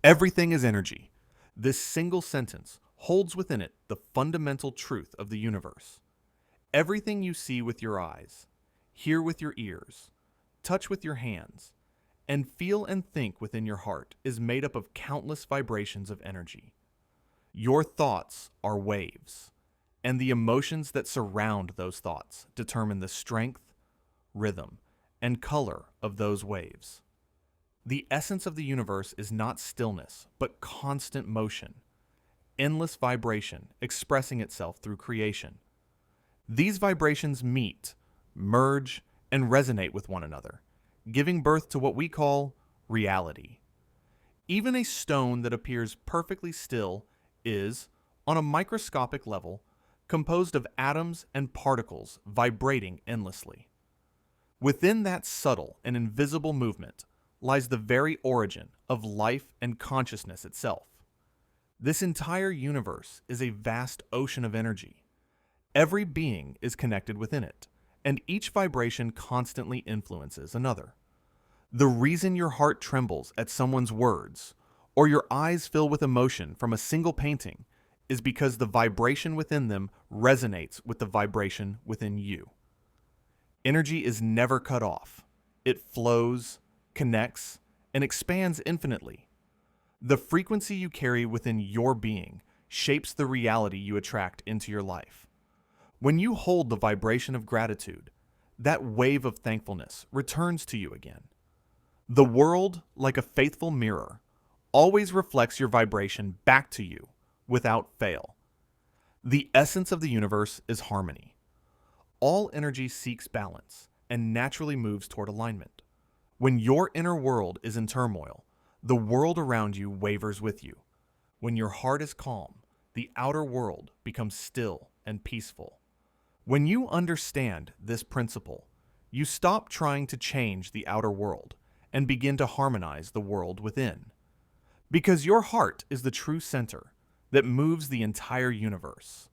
Everything is energy. This single sentence holds within it the fundamental truth of the universe. Everything you see with your eyes, hear with your ears, touch with your hands, and feel and think within your heart is made up of countless vibrations of energy. Your thoughts are waves, and the emotions that surround those thoughts determine the strength, rhythm, and color of those waves. The essence of the universe is not stillness, but constant motion, endless vibration expressing itself through creation. These vibrations meet, merge, and resonate with one another, giving birth to what we call reality. Even a stone that appears perfectly still is, on a microscopic level, composed of atoms and particles vibrating endlessly. Within that subtle and invisible movement lies the very origin of life and consciousness itself. This entire universe is a vast ocean of energy. Every being is connected within it, and each vibration constantly influences another. The reason your heart trembles at someone's words, or your eyes fill with emotion from a single painting, is because the vibration within them resonates with the vibration within you. Energy is never cut off. It flows, connects, and expands infinitely. The frequency you carry within your being shapes the reality you attract into your life. When you hold the vibration of gratitude, that wave of thankfulness returns to you again. The world, like a faithful mirror, always reflects your vibration back to you without fail. The essence of the universe is harmony. All energy seeks balance and naturally moves toward alignment. When your inner world is in turmoil, the world around you wavers with you. When your heart is calm, the outer world becomes still and peaceful. When you understand this principle, you stop trying to change the outer world and begin to harmonize the world within. Because your heart is the true center that moves the entire universe.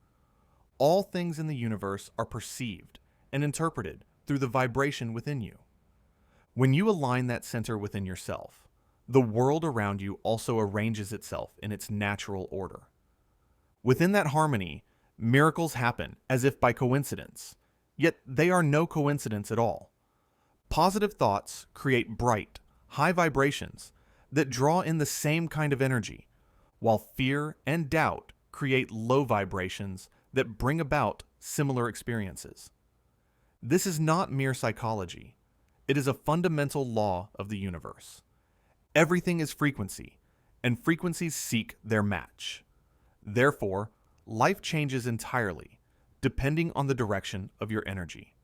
All things in the universe are perceived and interpreted through the vibration within you. When you align that center within yourself, the world around you also arranges itself in its natural order. Within that harmony, miracles happen as if by coincidence, yet they are no coincidence at all. Positive thoughts create bright, high vibrations that draw in the same kind of energy, while fear and doubt create low vibrations that bring about similar experiences. This is not mere psychology. It is a fundamental law of the universe. Everything is frequency, and frequencies seek their match. Therefore, life changes entirely, depending on the direction of your energy.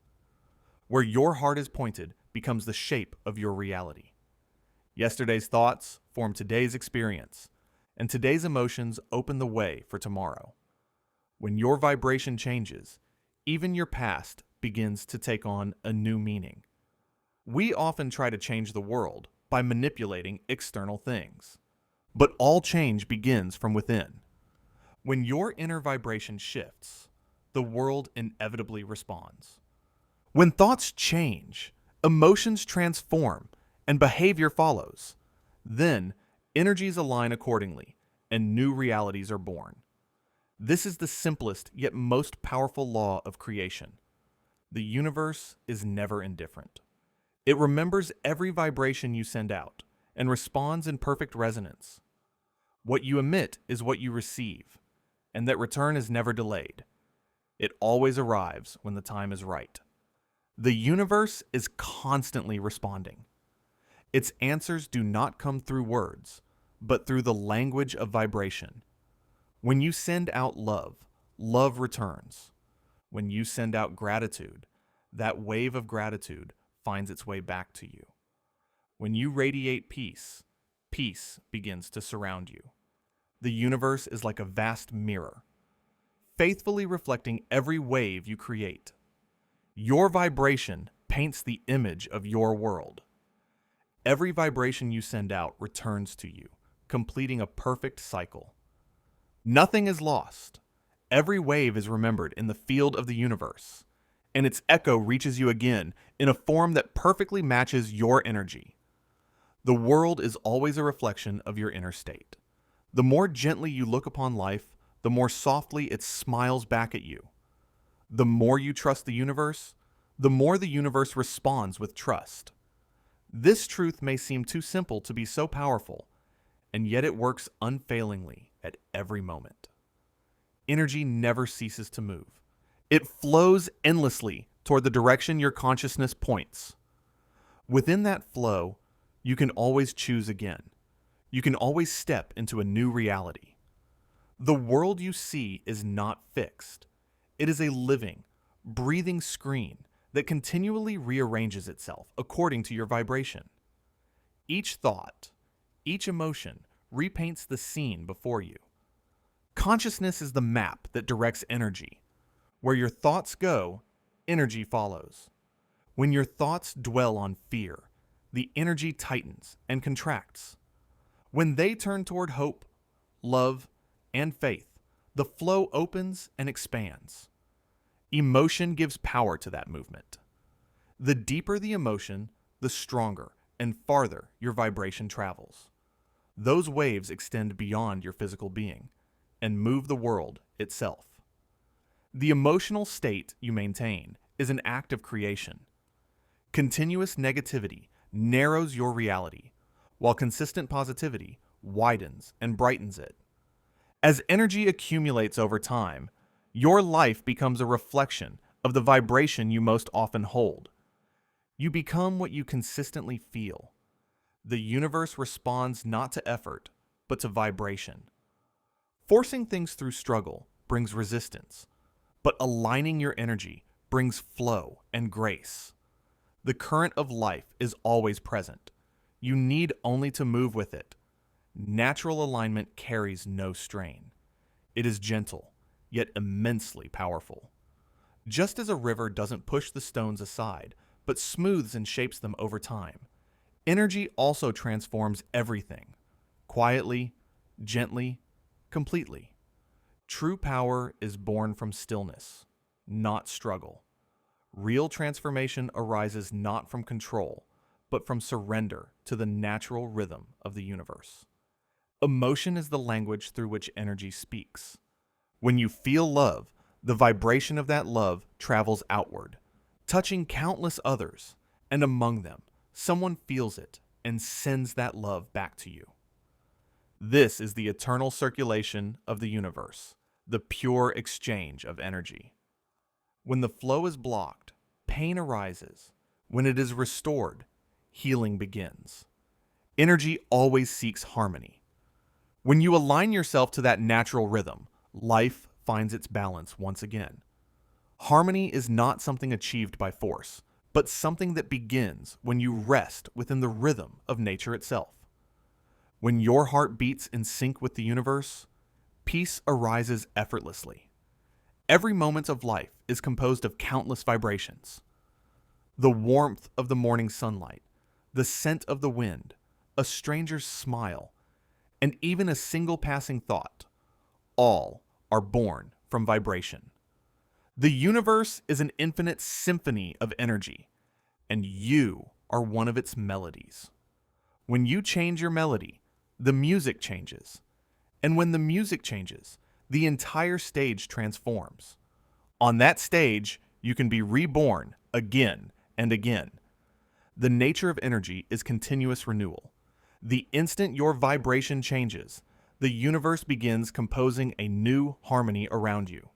Where your heart is pointed becomes the shape of your reality. Yesterday's thoughts form today's experience, and today's emotions open the way for tomorrow. When your vibration changes, even your past begins to take on a new meaning. We often try to change the world by manipulating external things, but all change begins from within. When your inner vibration shifts, the world inevitably responds. When thoughts change, emotions transform, and behavior follows. Then, energies align accordingly, and new realities are born. This is the simplest yet most powerful law of creation. The universe is never indifferent. It remembers every vibration you send out and responds in perfect resonance. What you emit is what you receive, and that return is never delayed. It always arrives when the time is right. The universe is constantly responding. Its answers do not come through words, but through the language of vibration. When you send out love, love returns. When you send out gratitude, that wave of gratitude finds its way back to you. When you radiate peace, peace begins to surround you. The universe is like a vast mirror, faithfully reflecting every wave you create. Your vibration paints the image of your world. Every vibration you send out returns to you, completing a perfect cycle. Nothing is lost. Every wave is remembered in the field of the universe, and its echo reaches you again in a form that perfectly matches your energy. The world is always a reflection of your inner state. The more gently you look upon life, the more softly it smiles back at you. The more you trust the universe, the more the universe responds with trust. This truth may seem too simple to be so powerful, and yet it works unfailingly at every moment. Energy never ceases to move. It flows endlessly toward the direction your consciousness points. Within that flow, you can always choose again. You can always step into a new reality. The world you see is not fixed. It is a living, breathing screen that continually rearranges itself according to your vibration. Each thought, each emotion repaints the scene before you. Consciousness is the map that directs energy. Where your thoughts go, energy follows. When your thoughts dwell on fear, the energy tightens and contracts. When they turn toward hope, love, and faith, the flow opens and expands. Emotion gives power to that movement. The deeper the emotion, the stronger and farther your vibration travels. Those waves extend beyond your physical being and move the world itself. The emotional state you maintain is an act of creation. Continuous negativity narrows your reality, while consistent positivity widens and brightens it. As energy accumulates over time, your life becomes a reflection of the vibration you most often hold. You become what you consistently feel. The universe responds not to effort, but to vibration. Forcing things through struggle brings resistance, but aligning your energy brings flow and grace. The current of life is always present. You need only to move with it. Natural alignment carries no strain. It is gentle, yet immensely powerful. Just as a river doesn't push the stones aside, but smooths and shapes them over time, energy also transforms everything, quietly, gently, completely. True power is born from stillness, not struggle. Real transformation arises not from control, but from surrender to the natural rhythm of the universe. Emotion is the language through which energy speaks. When you feel love, the vibration of that love travels outward, touching countless others, and among them, someone feels it and sends that love back to you. This is the eternal circulation of the universe, the pure exchange of energy. When the flow is blocked, pain arises. When it is restored, healing begins. Energy always seeks harmony. When you align yourself to that natural rhythm, life finds its balance once again. Harmony is not something achieved by force, but something that begins when you rest within the rhythm of nature itself. When your heart beats in sync with the universe, peace arises effortlessly. Every moment of life is composed of countless vibrations. The warmth of the morning sunlight, the scent of the wind, a stranger's smile, and even a single passing thought, all are born from vibration. The universe is an infinite symphony of energy, and you are one of its melodies. When you change your melody, the music changes. And when the music changes, the entire stage transforms. On that stage, you can be reborn again and again. The nature of energy is continuous renewal. The instant your vibration changes, the universe begins composing a new harmony around you.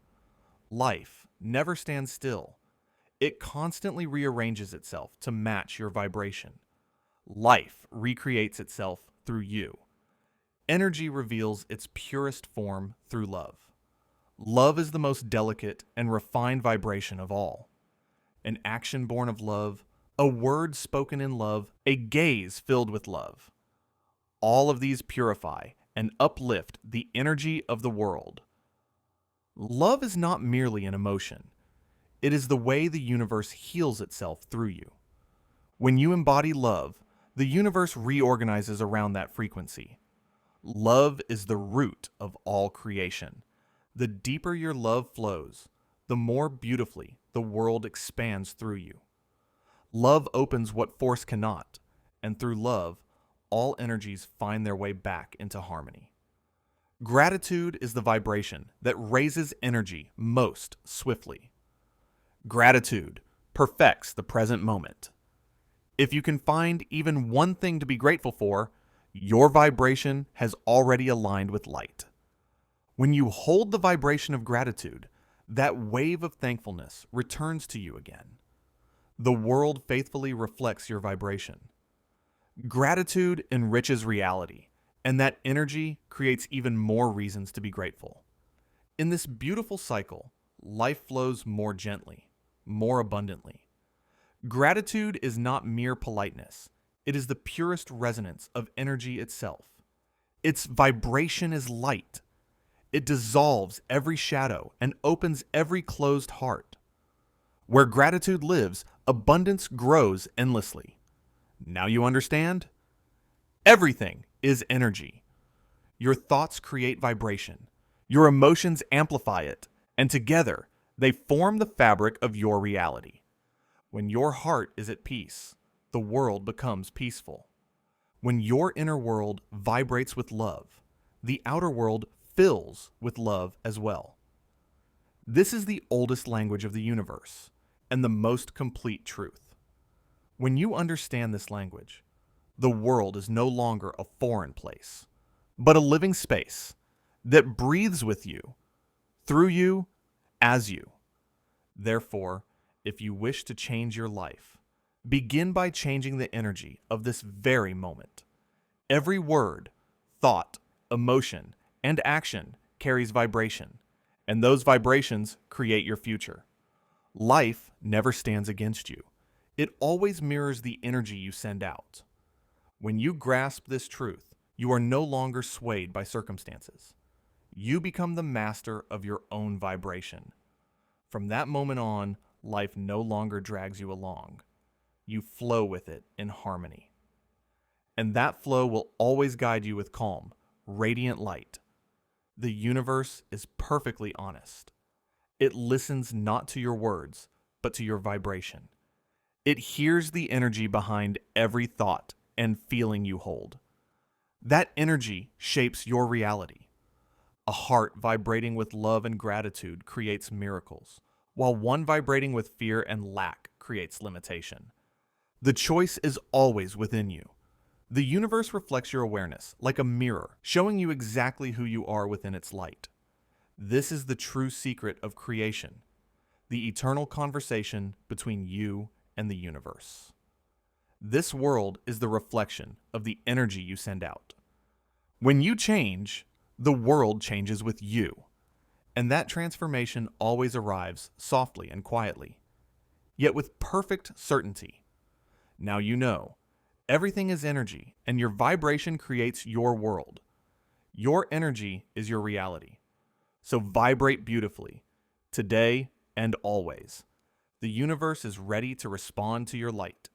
Life never stands still. It constantly rearranges itself to match your vibration. Life recreates itself through you. Energy reveals its purest form through love. Love is the most delicate and refined vibration of all. An action born of love, a word spoken in love, a gaze filled with love. All of these purify and uplift the energy of the world. Love is not merely an emotion. It is the way the universe heals itself through you. When you embody love, the universe reorganizes around that frequency. Love is the root of all creation. The deeper your love flows, the more beautifully the world expands through you. Love opens what force cannot, and through love, all energies find their way back into harmony. Gratitude is the vibration that raises energy most swiftly. Gratitude perfects the present moment. If you can find even one thing to be grateful for, your vibration has already aligned with light. When you hold the vibration of gratitude, that wave of thankfulness returns to you again. The world faithfully reflects your vibration. Gratitude enriches reality, and that energy creates even more reasons to be grateful. In this beautiful cycle, life flows more gently, more abundantly. Gratitude is not mere politeness. It is the purest resonance of energy itself. Its vibration is light. It dissolves every shadow and opens every closed heart. Where gratitude lives, abundance grows endlessly. Now you understand? Everything is energy. Your thoughts create vibration. Your emotions amplify it, and together they form the fabric of your reality. When your heart is at peace, the world becomes peaceful. When your inner world vibrates with love, the outer world fills with love as well. This is the oldest language of the universe and the most complete truth. When you understand this language, the world is no longer a foreign place, but a living space that breathes with you, through you, as you. Therefore, if you wish to change your life, begin by changing the energy of this very moment. Every word, thought, emotion, and action carries vibration, and those vibrations create your future. Life never stands against you. It always mirrors the energy you send out. When you grasp this truth, you are no longer swayed by circumstances. You become the master of your own vibration. From that moment on, life no longer drags you along. You flow with it in harmony. And that flow will always guide you with calm, radiant light. The universe is perfectly honest. It listens not to your words, but to your vibration. It hears the energy behind every thought and feeling you hold. That energy shapes your reality. A heart vibrating with love and gratitude creates miracles, while one vibrating with fear and lack creates limitation. The choice is always within you. The universe reflects your awareness like a mirror, showing you exactly who you are within its light. This is the true secret of creation, the eternal conversation between you and the universe. This world is the reflection of the energy you send out. When you change, the world changes with you, and that transformation always arrives softly and quietly, yet with perfect certainty. Now you know. Everything is energy, and your vibration creates your world. Your energy is your reality. So vibrate beautifully, today and always. The universe is ready to respond to your light.